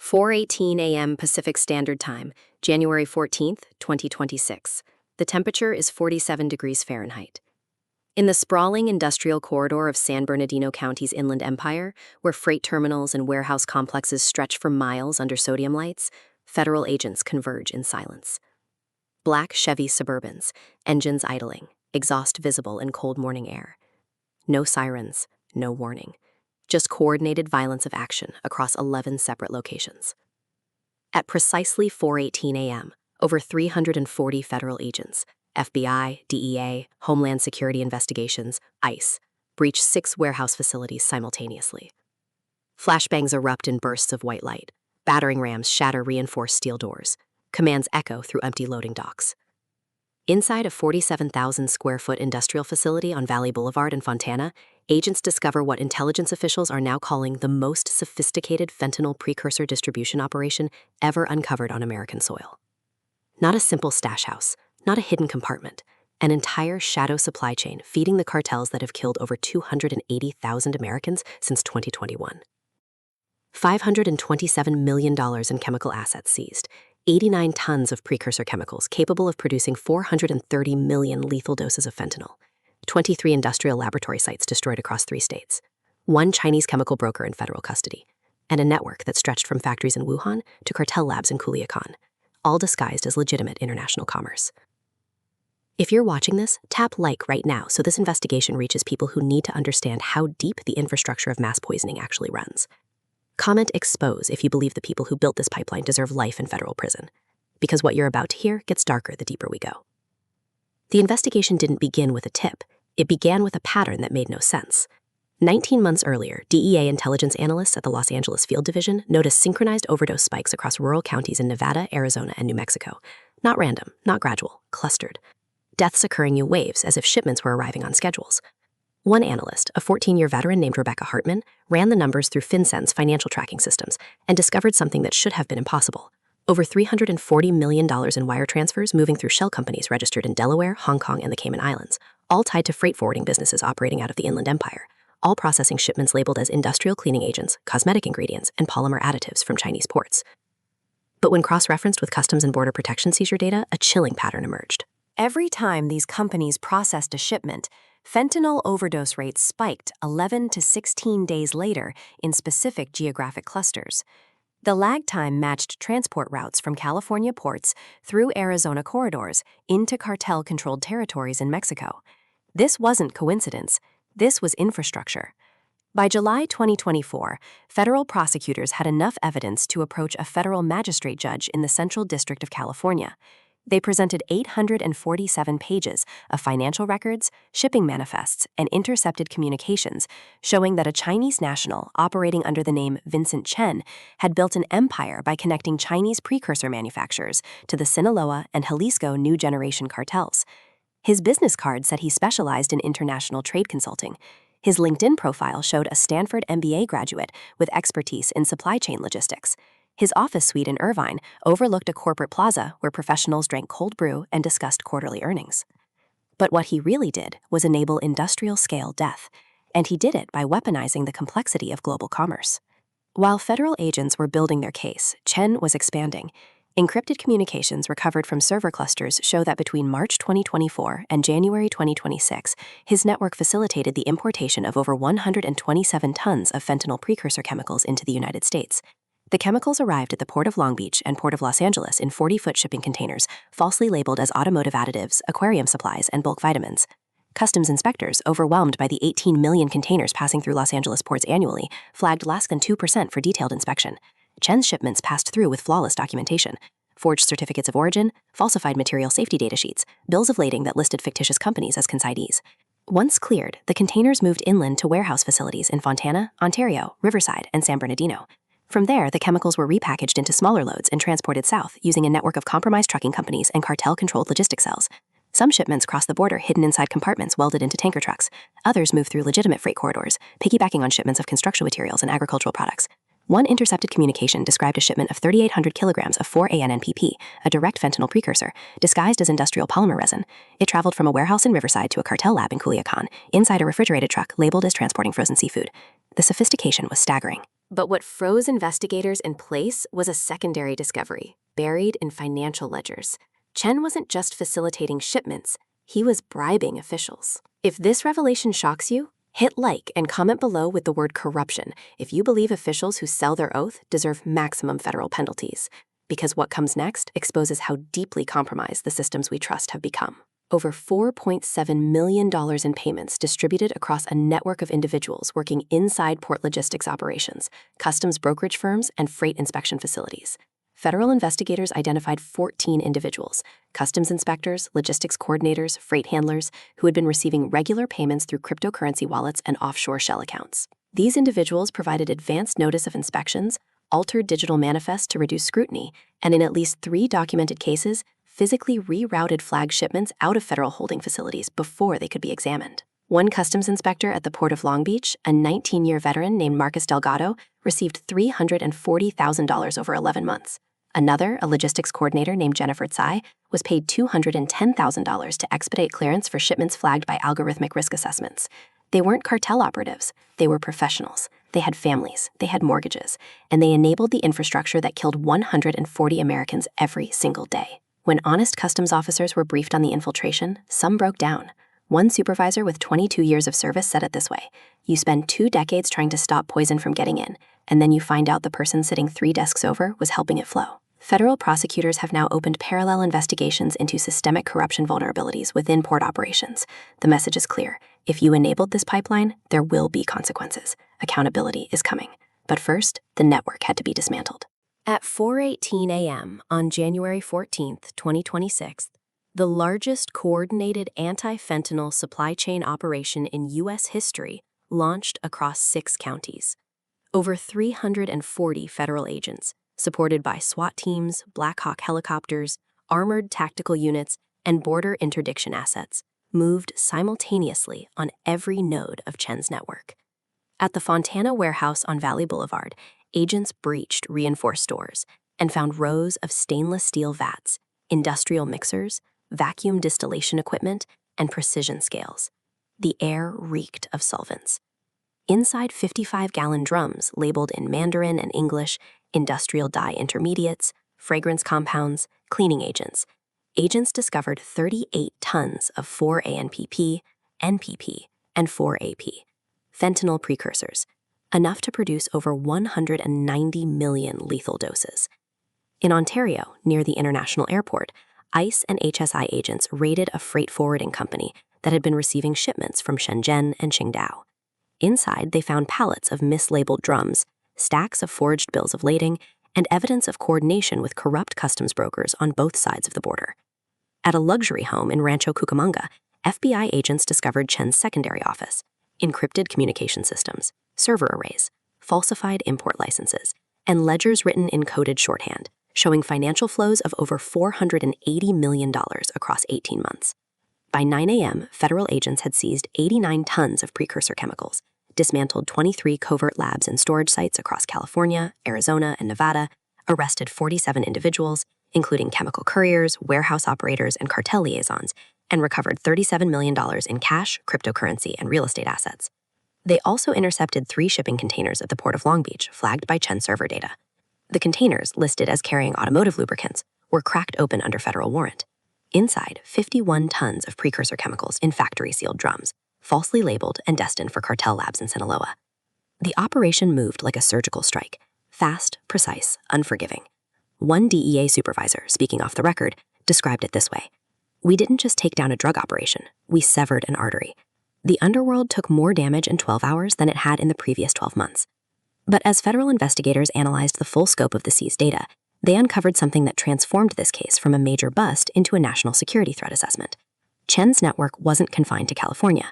4:18 a.m. Pacific Standard Time, January 14th, 2026. The temperature is 47 degrees Fahrenheit. In the sprawling industrial corridor of San Bernardino County's Inland Empire, where freight terminals and warehouse complexes stretch for miles under sodium lights, federal agents converge in silence. Black Chevy Suburbans, engines idling, exhaust visible in cold morning air. No sirens, no warning. Just coordinated violence of action across 11 separate locations. At precisely 4:18 a.m., over 340 federal agents, FBI, DEA, Homeland Security Investigations, ICE, breach 6 warehouse facilities simultaneously. Flashbangs erupt in bursts of white light. Battering rams shatter reinforced steel doors. Commands echo through empty loading docks. Inside a 47,000-square-foot industrial facility on Valley Boulevard in Fontana, agents discover what intelligence officials are now calling the most sophisticated fentanyl precursor distribution operation ever uncovered on American soil. Not a simple stash house, not a hidden compartment, an entire shadow supply chain feeding the cartels that have killed over 280,000 Americans since 2021. $527 million in chemical assets seized, 89 tons of precursor chemicals capable of producing 430 million lethal doses of fentanyl, 23 industrial laboratory sites destroyed across 3 states, 1 Chinese chemical broker in federal custody, and a network that stretched from factories in Wuhan to cartel labs in Culiacan, all disguised as legitimate international commerce. If you're watching this, tap like right now so this investigation reaches people who need to understand how deep the infrastructure of mass poisoning actually runs. Comment expose if you believe the people who built this pipeline deserve life in federal prison, because what you're about to hear gets darker the deeper we go. The investigation didn't begin with a tip. It began with a pattern that made no sense. 19 months earlier, DEA intelligence analysts at the Los Angeles Field Division noticed synchronized overdose spikes across rural counties in Nevada, Arizona, and New Mexico. Not random, not gradual, clustered. Deaths occurring in waves as if shipments were arriving on schedules. One analyst, a 14-year veteran named Rebecca Hartman, ran the numbers through FinCEN's financial tracking systems and discovered something that should have been impossible. Over $340 million in wire transfers moving through shell companies registered in Delaware, Hong Kong, and the Cayman Islands, all tied to freight forwarding businesses operating out of the Inland Empire, all processing shipments labeled as industrial cleaning agents, cosmetic ingredients, and polymer additives from Chinese ports. But when cross-referenced with Customs and Border Protection seizure data, a chilling pattern emerged. Every time these companies processed a shipment, fentanyl overdose rates spiked 11 to 16 days later in specific geographic clusters. The lag time matched transport routes from California ports through Arizona corridors into cartel-controlled territories in Mexico. This wasn't coincidence. This was infrastructure. By July 2024, federal prosecutors had enough evidence to approach a federal magistrate judge in the Central District of California. They presented 847 pages of financial records, shipping manifests, and intercepted communications showing that a Chinese national operating under the name Vincent Chen had built an empire by connecting Chinese precursor manufacturers to the Sinaloa and Jalisco New Generation cartels. His business card said he specialized in international trade consulting. His LinkedIn profile showed a Stanford MBA graduate with expertise in supply chain logistics. His office suite in Irvine overlooked a corporate plaza where professionals drank cold brew and discussed quarterly earnings. But what he really did was enable industrial-scale death, and he did it by weaponizing the complexity of global commerce. While federal agents were building their case, Chen was expanding. Encrypted communications recovered from server clusters show that between March 2024 and January 2026, his network facilitated the importation of over 127 tons of fentanyl precursor chemicals into the United States. The chemicals arrived at the Port of Long Beach and Port of Los Angeles in 40-foot shipping containers, falsely labeled as automotive additives, aquarium supplies, and bulk vitamins. Customs inspectors, overwhelmed by the 18 million containers passing through Los Angeles ports annually, flagged less than 2% for detailed inspection. Chen's shipments passed through with flawless documentation. Forged certificates of origin, falsified material safety data sheets, bills of lading that listed fictitious companies as consignees. Once cleared, the containers moved inland to warehouse facilities in Fontana, Ontario, Riverside, and San Bernardino. From there, the chemicals were repackaged into smaller loads and transported south using a network of compromised trucking companies and cartel-controlled logistics cells. Some shipments crossed the border hidden inside compartments welded into tanker trucks. Others moved through legitimate freight corridors, piggybacking on shipments of construction materials and agricultural products. One intercepted communication described a shipment of 3,800 kilograms of 4-ANNPP, a direct fentanyl precursor, disguised as industrial polymer resin. It traveled from a warehouse in Riverside to a cartel lab in Culiacan, inside a refrigerated truck labeled as transporting frozen seafood. The sophistication was staggering. But what froze investigators in place was a secondary discovery, buried in financial ledgers. Chen wasn't just facilitating shipments, he was bribing officials. If this revelation shocks you, hit like and comment below with the word corruption if you believe officials who sell their oath deserve maximum federal penalties. Because what comes next exposes how deeply compromised the systems we trust have become. Over $4.7 million in payments distributed across a network of individuals working inside port logistics operations, customs brokerage firms, and freight inspection facilities. Federal investigators identified 14 individuals, customs inspectors, logistics coordinators, freight handlers, who had been receiving regular payments through cryptocurrency wallets and offshore shell accounts. These individuals provided advance notice of inspections, altered digital manifests to reduce scrutiny, and in at least 3 documented cases, physically rerouted flag shipments out of federal holding facilities before they could be examined. One customs inspector at the Port of Long Beach, a 19-year veteran named Marcus Delgado, received $340,000 over 11 months. Another, a logistics coordinator named Jennifer Tsai, was paid $210,000 to expedite clearance for shipments flagged by algorithmic risk assessments. They weren't cartel operatives, they were professionals. They had families, they had mortgages, and they enabled the infrastructure that killed 140 Americans every single day. When honest customs officers were briefed on the infiltration, some broke down. One supervisor with 22 years of service said it this way: "You spend 2 decades trying to stop poison from getting in, and then you find out the person sitting 3 desks over was helping it flow." Federal prosecutors have now opened parallel investigations into systemic corruption vulnerabilities within port operations. The message is clear: if you enabled this pipeline, there will be consequences. Accountability is coming. But first, the network had to be dismantled. At 4:18 a.m. on January 14, 2026, the largest coordinated anti-fentanyl supply chain operation in U.S. history launched across 6 counties. Over 340 federal agents, supported by SWAT teams, Black Hawk helicopters, armored tactical units, and border interdiction assets, moved simultaneously on every node of Chen's network. At the Fontana warehouse on Valley Boulevard, agents breached reinforced doors and found rows of stainless steel vats, industrial mixers, vacuum distillation equipment, and precision scales. The air reeked of solvents. Inside 55-gallon drums labeled in Mandarin and English, industrial dye intermediates, fragrance compounds, cleaning agents, agents discovered 38 tons of 4-ANPP, NPP, and 4-AP, fentanyl precursors, enough to produce over 190 million lethal doses. In Ontario, near the International Airport, ICE and HSI agents raided a freight forwarding company that had been receiving shipments from Shenzhen and Qingdao. Inside, they found pallets of mislabeled drums, stacks of forged bills of lading, and evidence of coordination with corrupt customs brokers on both sides of the border. At a luxury home in Rancho Cucamonga, FBI agents discovered Chen's secondary office, encrypted communication systems, server arrays, falsified import licenses, and ledgers written in coded shorthand, showing financial flows of over $480 million across 18 months. By 9 a.m., federal agents had seized 89 tons of precursor chemicals, dismantled 23 covert labs and storage sites across California, Arizona, and Nevada, arrested 47 individuals, including chemical couriers, warehouse operators, and cartel liaisons, and recovered $37 million in cash, cryptocurrency, and real estate assets. They also intercepted 3 shipping containers at the Port of Long Beach, flagged by Chen server data. The containers, listed as carrying automotive lubricants, were cracked open under federal warrant. Inside, 51 tons of precursor chemicals in factory-sealed drums, falsely labeled and destined for cartel labs in Sinaloa. The operation moved like a surgical strike, fast, precise, unforgiving. One DEA supervisor, speaking off the record, described it this way: "We didn't just take down a drug operation, we severed an artery. The underworld took more damage in 12 hours than it had in the previous 12 months. But as federal investigators analyzed the full scope of the seized data, they uncovered something that transformed this case from a major bust into a national security threat assessment. Chen's network wasn't confined to California.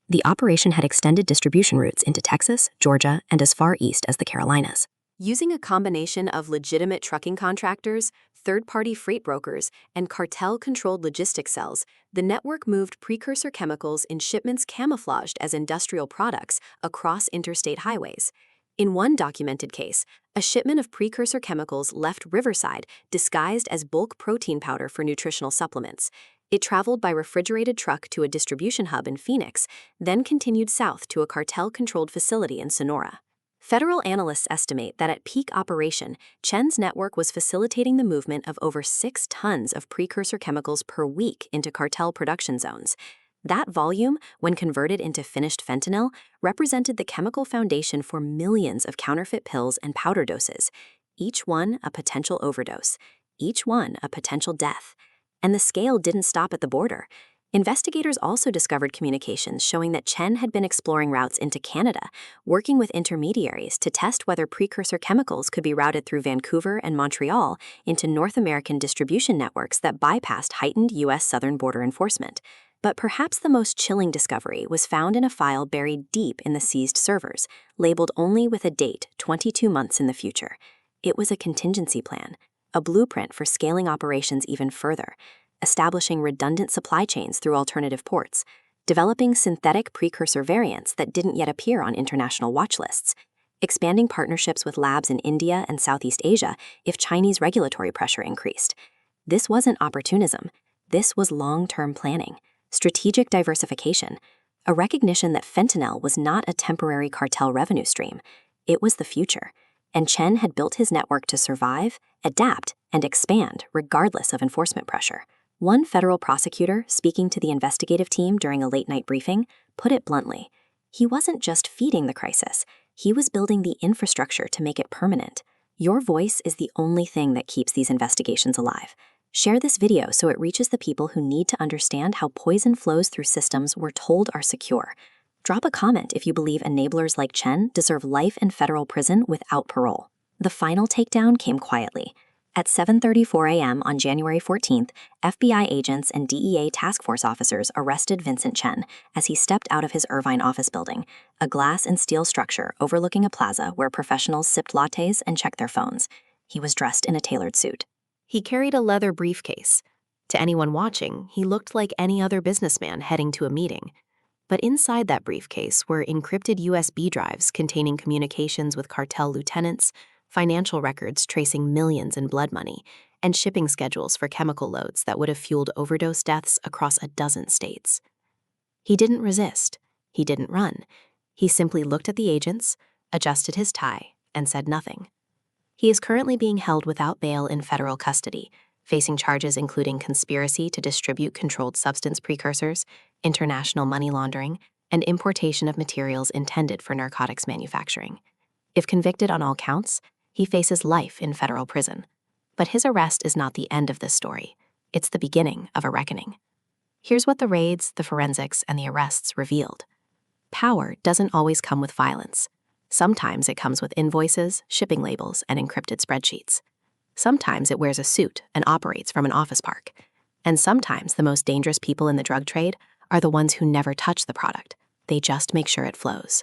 The operation had extended distribution routes into Texas, Georgia, and as far east as the Carolinas. Using a combination of legitimate trucking contractors, third-party freight brokers, and cartel-controlled logistics cells, the network moved precursor chemicals in shipments camouflaged as industrial products across interstate highways. In one documented case, a shipment of precursor chemicals left Riverside disguised as bulk protein powder for nutritional supplements. It traveled by refrigerated truck to a distribution hub in Phoenix, then continued south to a cartel-controlled facility in Sonora. Federal analysts estimate that at peak operation, Chen's network was facilitating the movement of over 6 tons of precursor chemicals per week into cartel production zones. That volume, when converted into finished fentanyl, represented the chemical foundation for millions of counterfeit pills and powder doses, each one a potential overdose, each one a potential death. And the scale didn't stop at the border. Investigators also discovered communications showing that Chen had been exploring routes into Canada, working with intermediaries to test whether precursor chemicals could be routed through Vancouver and Montreal into North American distribution networks that bypassed heightened U.S. southern border enforcement. But perhaps the most chilling discovery was found in a file buried deep in the seized servers, labeled only with a date 22 months in the future. It was a contingency plan, a blueprint for scaling operations even further, establishing redundant supply chains through alternative ports, developing synthetic precursor variants that didn't yet appear on international watch lists, expanding partnerships with labs in India and Southeast Asia if Chinese regulatory pressure increased. This wasn't opportunism. This was long-term planning, strategic diversification, a recognition that fentanyl was not a temporary cartel revenue stream. It was the future, and Chen had built his network to survive, adapt, and expand regardless of enforcement pressure. One federal prosecutor, speaking to the investigative team during a late-night briefing, put it bluntly. He wasn't just feeding the crisis, he was building the infrastructure to make it permanent. Your voice is the only thing that keeps these investigations alive. Share this video so it reaches the people who need to understand how poison flows through systems we're told are secure. Drop a comment if you believe enablers like Chen deserve life in federal prison without parole. The final takedown came quietly. At 7:34 a.m. on January 14th, FBI agents and DEA task force officers arrested Vincent Chen as he stepped out of his Irvine office building, a glass and steel structure overlooking a plaza where professionals sipped lattes and checked their phones. He was dressed in a tailored suit. He carried a leather briefcase. To anyone watching, he looked like any other businessman heading to a meeting. But inside that briefcase were encrypted USB drives containing communications with cartel lieutenants, financial records tracing millions in blood money, and shipping schedules for chemical loads that would have fueled overdose deaths across a dozen states. He didn't resist. He didn't run. He simply looked at the agents, adjusted his tie, and said nothing. He is currently being held without bail in federal custody, facing charges including conspiracy to distribute controlled substance precursors, international money laundering, and importation of materials intended for narcotics manufacturing. If convicted on all counts, he faces life in federal prison. But his arrest is not the end of this story. It's the beginning of a reckoning. Here's what the raids, the forensics, and the arrests revealed. Power doesn't always come with violence. Sometimes it comes with invoices, shipping labels, and encrypted spreadsheets. Sometimes it wears a suit and operates from an office park. And sometimes the most dangerous people in the drug trade are the ones who never touch the product. They just make sure it flows.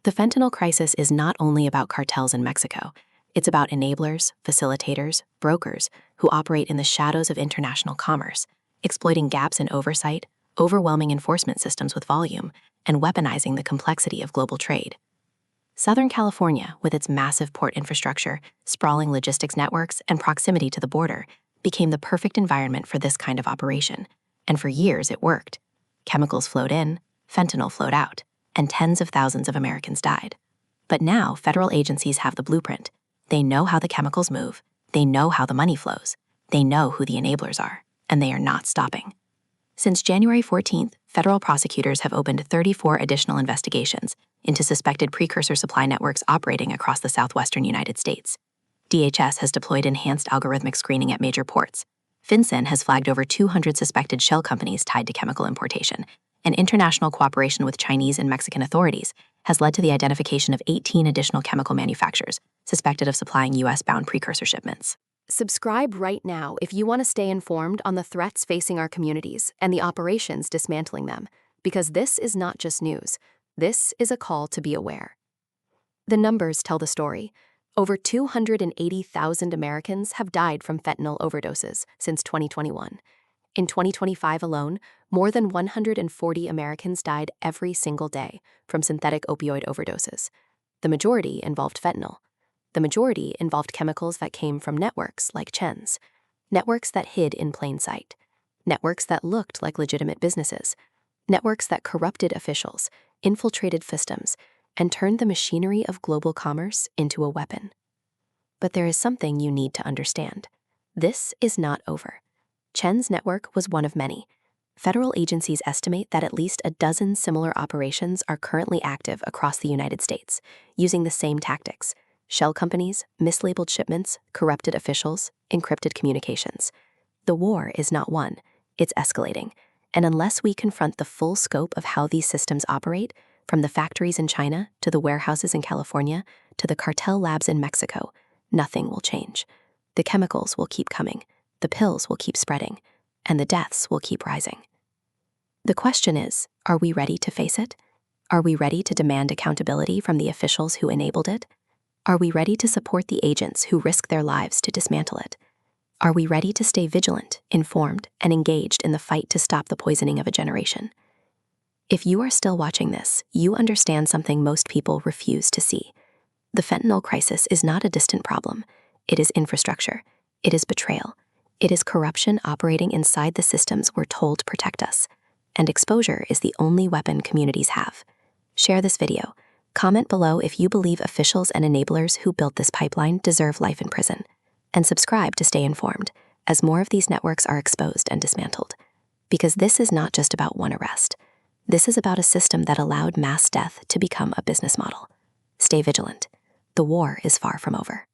The fentanyl crisis is not only about cartels in Mexico. It's about enablers, facilitators, brokers who operate in the shadows of international commerce, exploiting gaps in oversight, overwhelming enforcement systems with volume, and weaponizing the complexity of global trade. Southern California, with its massive port infrastructure, sprawling logistics networks, and proximity to the border, became the perfect environment for this kind of operation. And for years, it worked. Chemicals flowed in, fentanyl flowed out, and tens of thousands of Americans died. But now, federal agencies have the blueprint. They know how the chemicals move, they know how the money flows, they know who the enablers are, and they are not stopping. Since January 14th, federal prosecutors have opened 34 additional investigations into suspected precursor supply networks operating across the southwestern United States. DHS has deployed enhanced algorithmic screening at major ports. FinCEN has flagged over 200 suspected shell companies tied to chemical importation, and international cooperation with Chinese and Mexican authorities has led to the identification of 18 additional chemical manufacturers suspected of supplying U.S.-bound precursor shipments. Subscribe right now if you want to stay informed on the threats facing our communities and the operations dismantling them, because this is not just news. This is a call to be aware. The numbers tell the story. Over 280,000 Americans have died from fentanyl overdoses since 2021. In 2025 alone, more than 140 Americans died every single day from synthetic opioid overdoses. The majority involved fentanyl. The majority involved chemicals that came from networks like Chen's, networks that hid in plain sight, networks that looked like legitimate businesses, networks that corrupted officials, infiltrated systems, and turned the machinery of global commerce into a weapon. But there is something you need to understand. This is not over. Chen's network was one of many. Federal agencies estimate that at least a dozen similar operations are currently active across the United States, using the same tactics: shell companies, mislabeled shipments, corrupted officials, encrypted communications. The war is not won, it's escalating. And unless we confront the full scope of how these systems operate, from the factories in China to the warehouses in California to the cartel labs in Mexico, nothing will change. The chemicals will keep coming, the pills will keep spreading, and the deaths will keep rising. The question is, are we ready to face it? Are we ready to demand accountability from the officials who enabled it? Are we ready to support the agents who risk their lives to dismantle it? Are we ready to stay vigilant, informed, and engaged in the fight to stop the poisoning of a generation? If you are still watching this, you understand something most people refuse to see. The fentanyl crisis is not a distant problem. It is infrastructure. It is betrayal. It is corruption operating inside the systems we're told protect us. And exposure is the only weapon communities have. Share this video. Comment below if you believe officials and enablers who built this pipeline deserve life in prison. And subscribe to stay informed, as more of these networks are exposed and dismantled. Because this is not just about one arrest. This is about a system that allowed mass death to become a business model. Stay vigilant. The war is far from over.